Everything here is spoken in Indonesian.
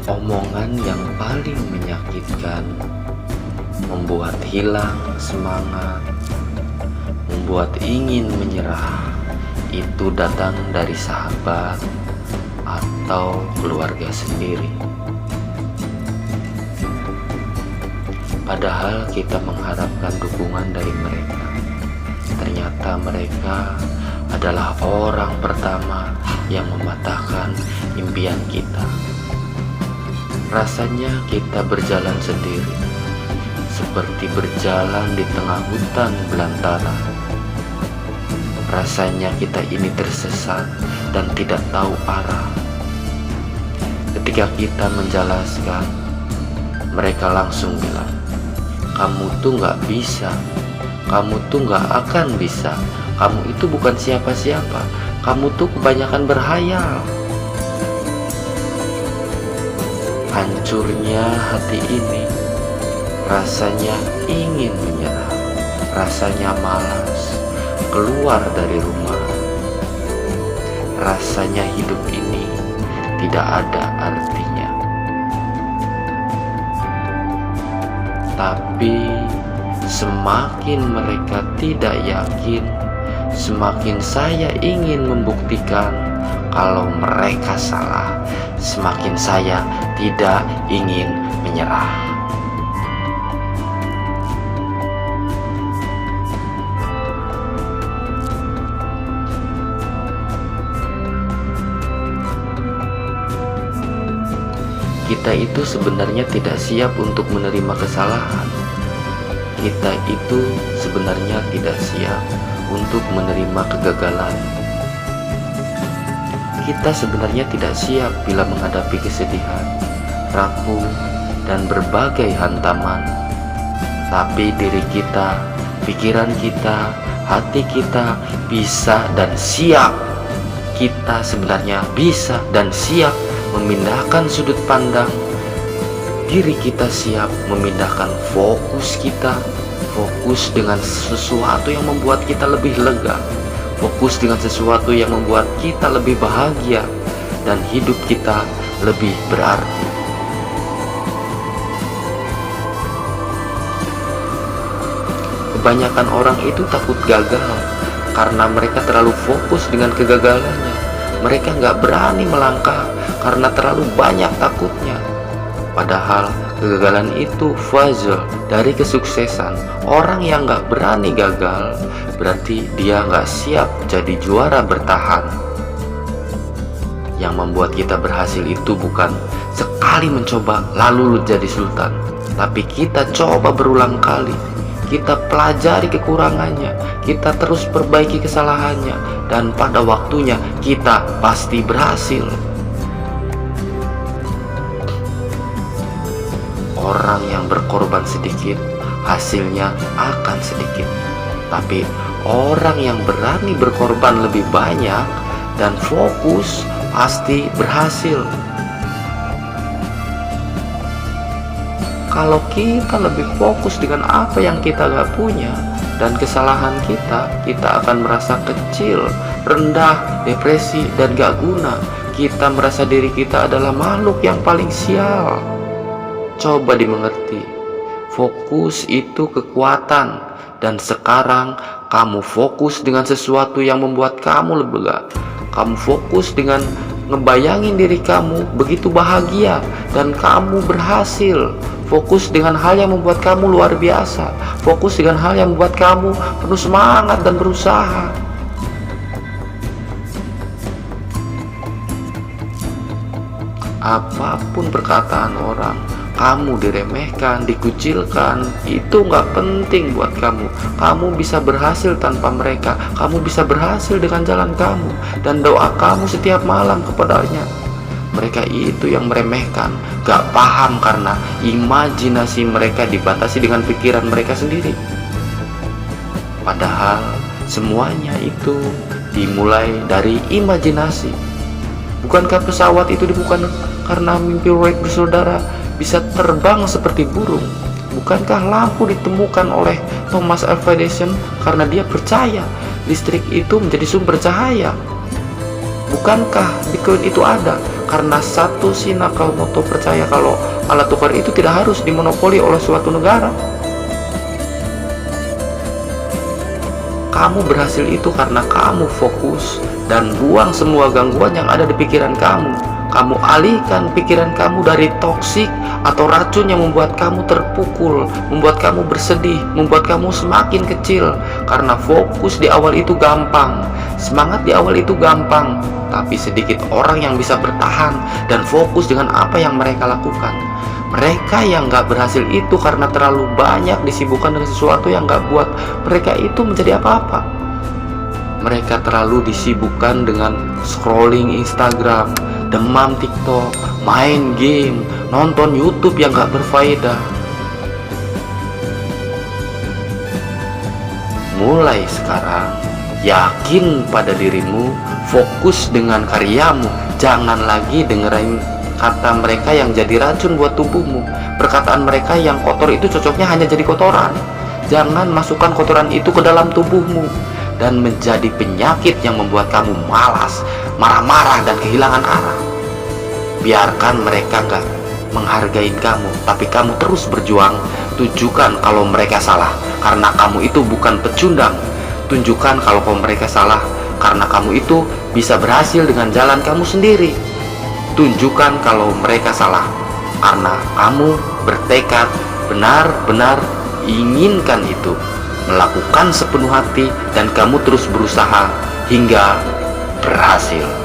Omongan yang paling menyakitkan, membuat hilang semangat, membuat ingin menyerah, itu datang dari sahabat atau keluarga sendiri. Padahal kita mengharapkan dukungan dari mereka. Ternyata mereka adalah orang pertama yang mematahkan impian kita. Rasanya kita berjalan sendiri, seperti berjalan di tengah hutan belantara. Rasanya kita ini tersesat dan tidak tahu arah. Ketika kita menjelaskan, mereka langsung bilang, "Kamu tuh gak bisa, kamu tuh gak akan bisa, kamu itu bukan siapa-siapa, kamu tuh kebanyakan berhayal." Hancurnya hati ini, rasanya ingin menyerah, rasanya malas keluar dari rumah. Rasanya hidup ini tidak ada artinya. Tapi semakin mereka tidak yakin, semakin saya ingin membuktikan kalau mereka salah, semakin saya tidak ingin menyerah. Kita itu sebenarnya tidak siap untuk menerima kesalahan. Kita itu sebenarnya tidak siap untuk menerima kegagalan. Kita sebenarnya tidak siap bila menghadapi kesedihan, rapuh, dan berbagai hantaman. Tapi diri kita, pikiran kita, hati kita bisa dan siap. Kita sebenarnya bisa dan siap memindahkan sudut pandang. Diri kita siap memindahkan fokus kita, fokus dengan sesuatu yang membuat kita lebih lega, fokus dengan sesuatu yang membuat kita lebih bahagia, dan hidup kita lebih berarti. Kebanyakan orang itu takut gagal karena mereka terlalu fokus dengan kegagalannya. Mereka nggak berani melangkah karena terlalu banyak takutnya. Padahal kegagalan itu fase dari kesuksesan. Orang yang nggak berani gagal berarti dia nggak siap jadi juara bertahan. Yang membuat kita berhasil itu bukan sekali mencoba lalu jadi sultan, tapi kita coba berulang kali. Kita pelajari kekurangannya, kita terus perbaiki kesalahannya, dan pada waktunya kita pasti berhasil. Orang yang berkorban sedikit, hasilnya akan sedikit. Tapi orang yang berani berkorban lebih banyak dan fokus pasti berhasil. Kalau kita lebih fokus dengan apa yang kita gak punya dan kesalahan kita akan merasa kecil, rendah, depresi, dan gak guna. Kita merasa diri kita adalah makhluk yang paling sial. Coba dimengerti, fokus itu kekuatan, dan sekarang kamu fokus dengan sesuatu yang membuat kamu lega. Kamu fokus dengan ngebayangin diri kamu begitu bahagia dan kamu berhasil. Fokus dengan hal yang membuat kamu luar biasa. Fokus dengan hal yang membuat kamu penuh semangat dan berusaha. Apapun perkataan orang, kamu diremehkan, dikucilkan, itu nggak penting buat kamu. Kamu bisa berhasil tanpa mereka. Kamu bisa berhasil dengan jalan kamu dan doa kamu setiap malam kepadanya. Mereka itu yang meremehkan, gak paham karena imajinasi mereka dibatasi dengan pikiran mereka sendiri. Padahal semuanya itu dimulai dari imajinasi. Bukankah pesawat itu dibuat karena mimpi Wright bersaudara bisa terbang seperti burung? Bukankah lampu ditemukan oleh Thomas Alva Edison karena dia percaya listrik itu menjadi sumber cahaya? Bukankah Bitcoin itu ada Karena Satoshi Nakamoto percaya kalau alat tukar itu tidak harus dimonopoli oleh suatu negara. Kamu berhasil itu karena kamu fokus dan buang semua gangguan yang ada di pikiran kamu. Kamu alihkan pikiran kamu dari toksik atau racun yang membuat kamu terpukul, membuat kamu bersedih, membuat kamu semakin kecil. Karena fokus di awal itu gampang, semangat di awal itu gampang, tapi sedikit orang yang bisa bertahan dan fokus dengan apa yang mereka lakukan. Mereka yang gak berhasil itu karena terlalu banyak disibukkan dengan sesuatu yang gak buat mereka itu menjadi apa-apa. Mereka terlalu disibukkan dengan scrolling Instagram, demam TikTok, main game, nonton YouTube yang gak berfaedah. Mulai sekarang, yakin pada dirimu, fokus dengan karyamu. Jangan lagi dengerin kata mereka yang jadi racun buat tubuhmu. Perkataan mereka yang kotor itu cocoknya hanya jadi kotoran. Jangan masukkan kotoran itu ke dalam tubuhmu dan menjadi penyakit yang membuat kamu malas, marah-marah, dan kehilangan arah. Biarkan mereka gak menghargai kamu, tapi kamu terus berjuang. Tunjukkan kalau mereka salah, karena kamu itu bukan pecundang. Tunjukkan kalau mereka salah, karena kamu itu bisa berhasil dengan jalan kamu sendiri. Tunjukkan kalau mereka salah, karena kamu bertekad benar-benar inginkan itu, melakukan sepenuh hati, dan kamu terus berusaha hingga berhasil.